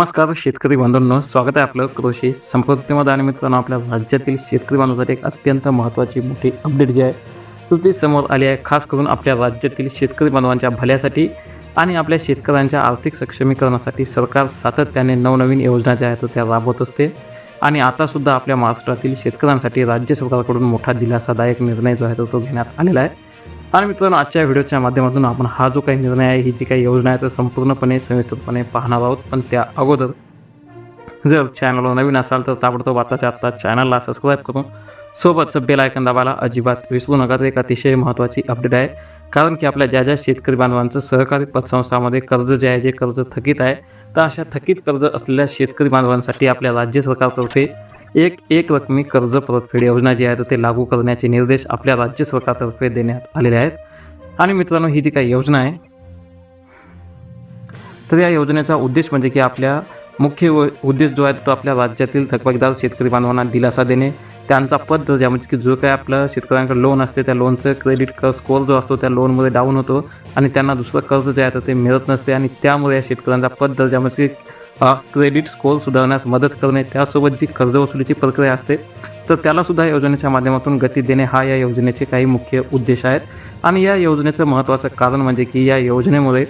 नमस्कार शेतकरी बांधवांनो, स्वागत आहे आपलं कृषी संपत्तीमध्ये. आणि मित्रांनो, आपल्या राज्यातील शेतकरी बांधवांसाठी एक अत्यंत महत्त्वाची मोठी अपडेट जी आहे ती समोर आली आहे, खास करून आपल्या राज्यातील शेतकरी बांधवांच्या भल्यासाठी आणि आपल्या शेतकऱ्यांच्या आर्थिक सक्षमीकरणासाठी सरकार सातत्याने नवनवीन योजना ज्या आहेत त्या राबवत असते. आणि आतासुद्धा आपल्या महाराष्ट्रातील शेतकऱ्यांसाठी राज्य सरकारकडून मोठा दिलासादायक निर्णय जो आहे तो घेण्यात आलेला आहे. आणि मित्रांनो, आजच्या व्हिडिओच्या माध्यमातून आपण हा जो काही निर्णय आहे, ही जी काही योजना आहे, तर संपूर्णपणे सविस्तरपणे पाहणार आहोत. पण त्या अगोदर जर चॅनलवर नवीन असाल तर ताबडतोब आताच्या आत्ता चॅनलला सबस्क्राईब करून सोबतच बेल आयकॉन दाबायला अजिबात विसरू नका. तर एक अतिशय महत्त्वाची अपडेट आहे, कारण की आपल्या ज्या शेतकरी बांधवांचं सहकारी पतसंस्थांमध्ये कर्ज जे आहे, जे कर्ज थकीत आहे, तर अशा थकीत कर्ज असलेल्या शेतकरी बांधवांसाठी आपल्या राज्य सरकारतर्फे एक रकमी कर्ज परतफेड योजना जी आहे तर ते लागू करण्याचे निर्देश आपल्या राज्य सरकारतर्फे देण्यात आलेले आहेत. आणि मित्रांनो, ही जी काही योजना आहे, तर या योजनेचा उद्देश म्हणजे की आपल्या मुख्य उद्देश जो आहे तो आपल्या राज्यातील थकबाकीदार शेतकरी बांधवांना दिलासा देणे, त्यांचा पत दर्जा म्हणजे की जो काही आपलं शेतकऱ्यांकडे लोन असते त्या लोनचं क्रेडिट स्कोअर जो असतो त्या लोनमध्ये डाऊन होतो आणि त्यांना दुसरं कर्ज जे आहे तर ते मिळत नसते. आणि त्यामुळे या शेतकऱ्यांचा पत दर्जा म्हणजे क्रेडिट स्कोअर सुधारण्यास मदत करणे, त्यासोबत जी कर्जवसुलीची प्रक्रिया असते तर त्यालासुद्धा योजनेच्या माध्यमातून गती देणे, हा या योजनेचे काही मुख्य उद्देश आहेत. आणि या योजनेचं महत्त्वाचं कारण म्हणजे की या योजनेमुळे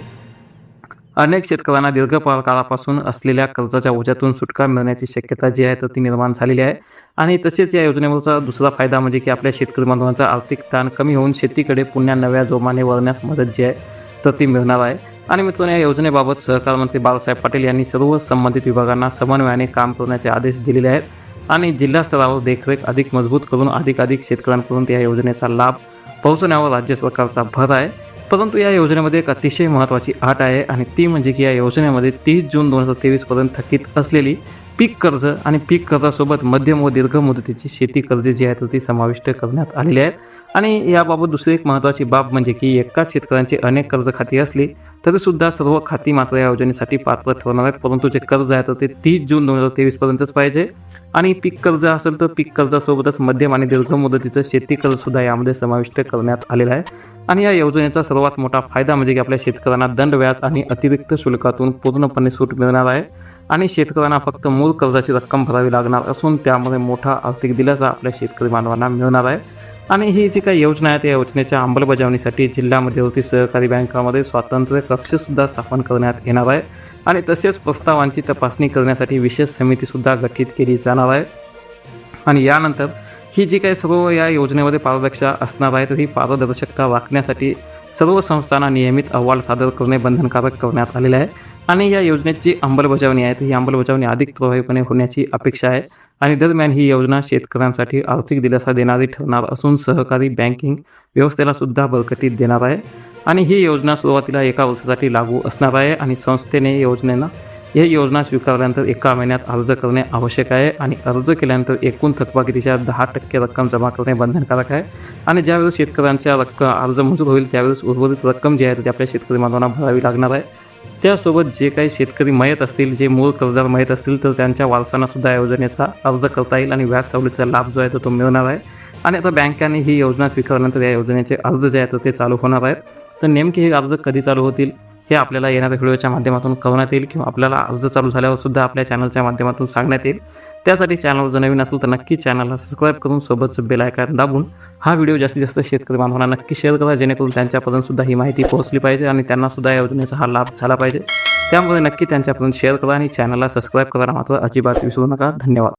अनेक शेतकऱ्यांना दीर्घ काळापासून असलेल्या कर्जाच्या ओझ्यातून सुटका मिळण्याची शक्यता जी आहे तर ती निर्माण झालेली आहे. आणि तसेच या योजनेवरचा दुसरा फायदा म्हणजे की आपल्या शेतकरी बांधवांचा आर्थिक ताण कमी होऊन शेतीकडे पुन्हा नव्या जोमाने वळण्यास मदत जी आहे तर ती मिळणार आहे. आणि मित्रांनो, या योजनेबाबत सहकार मंत्री बाळासाहेब पाटील यांनी सर्व संबंधित विभागांना समन्वयाने काम करण्याचे आदेश दिलेले आहेत. आणि जिल्हा स्तरावर देखरेख अधिक मजबूत करून अधिक शेतकऱ्यांपर्यंत या योजनेचा लाभ पोहोचवण्यावर राज्य सरकारचा भर आहे. परंतु या योजनेमध्ये एक अतिशय महत्त्वाची अट आहे, आणि ती म्हणजे की या योजनेमध्ये 30 जून 2023 थकीत असलेली पीक कर्ज आणि पीक कर्जासोबत मध्यम व दीर्घ मुदतीची शेती कर्जे जी आहेत ती समाविष्ट करण्यात आलेली आहेत. आणि याबाबत दुसरी एक महत्त्वाची बाब म्हणजे की एकाच शेतकऱ्यांची अनेक कर्ज खाती असली तरीसुद्धा सर्व खाती मात्र या योजनेसाठी पात्र ठरणार आहेत. परंतु जे कर्ज आहे तर ते 30 जून 2023 पाहिजे. आणि पीक कर्ज असेल तर पीक कर्जासोबतच मध्यम आणि दीर्घ मुदतीचं शेती कर्जसुद्धा यामध्ये समाविष्ट करण्यात आलेलं आहे. आणि या योजनेचा सर्वात मोठा फायदा म्हणजे की आपल्या शेतकऱ्यांना दंड व्याज आणि अतिरिक्त शुल्कातून पूर्णपणे सूट मिळणार आहे. आणि शेतकऱ्यांना फक्त मूळ कर्जाची रक्कम भरावी लागणार असून त्यामुळे मोठा आर्थिक दिलासा आपल्या शेतकरी बांधवांना मिळणार आहे. आणि ही जी काही योजना आहे त्या योजनेच्या अंमलबजावणीसाठी जिल्हा मध्यवर्ती सहकारी बँकामध्ये स्वातंत्र्य कक्षसुद्धा स्थापन करण्यात येणार आहे. आणि तसेच प्रस्तावांची तपासणी करण्यासाठी विशेष समितीसुद्धा गठीत केली जाणार आहे. आणि यानंतर ही जी काही सर्व या योजनेमध्ये पारदर्शकता असणार आहे तर ही पारदर्शकता राखण्यासाठी सर्व संस्थांना नियमित अहवाल सादर करणे बंधनकारक करण्यात आलेले आहे. आणि या योजनेची अंमलबजावणी आहे तर ही अंमलबजावणी अधिक प्रभावीपणे होण्याची अपेक्षा आहे. आणि दरम्यान ही योजना शेतकऱ्यांसाठी आर्थिक दिलासा देणारी ठरणार असून सहकारी बँकिंग व्यवस्थेला सुद्धा बळकटी देणार आहे. आणि ही योजना सुरुवातीला 1 वर्षासाठी लागू असणार आहे. आणि संस्थेने ही योजना स्वीकारल्यानंतर 1 महिन्यात अर्ज करणे आवश्यक आहे. आणि अर्ज केल्यानंतर एकूण थकबाकीच्या 10% रक्कम जमा करणे बंधनकारक आहे. आणि ज्यावेळेस शेतकऱ्यांच्या अर्ज मंजूर होईल त्यावेळेस उर्वरित रक्कम जी आहे ती आपल्या शेतकरी बांधवांना भरावी लागणार आहे. त्यासोबत जे काही शेतकरी मयत असतील, जे मूळ कर्जदार मयत असतील तर त्यांच्या वारसांनासुद्धा या योजनेचा अर्ज करता येईल आणि व्याज सवलतीचा लाभ जो आहे तो मिळणार आहे. आणि आता बँकांनी ही योजना स्वीकारल्यानंतर या योजनेचे अर्ज जे आहेत ते चालू होणार आहेत. तर नेमके हे अर्ज कधी चालू होतील हे आपल्याला येणाऱ्या व्हिडिओच्या माध्यमातून कळवण्यात येईल, किंवा आपल्याला अर्ज चालू झाल्यावर सुद्धा आपल्या चॅनलच्या माध्यमातून सांगण्यात येईल. त्यासाठी चॅनलवर जर नवीन असेल तर नक्की चॅनलला सबस्क्राईब करून सोबतच बेल आयकॉन दाबून हा व्हिडिओ जास्तीत जास्त शेतकरी बांधवांना नक्की शेअर करा, जेणेकरून त्यांच्यापर्यंत सुद्धा ही माहिती पोहोचली पाहिजे आणि त्यांनासुद्धा या योजनेचा हा लाभ झाला पाहिजे. त्यामुळे नक्की त्यांच्यापर्यंत शेअर करा आणि चॅनलला सबस्क्राईब करायला मात्र अजिबात विसरू नका. धन्यवाद.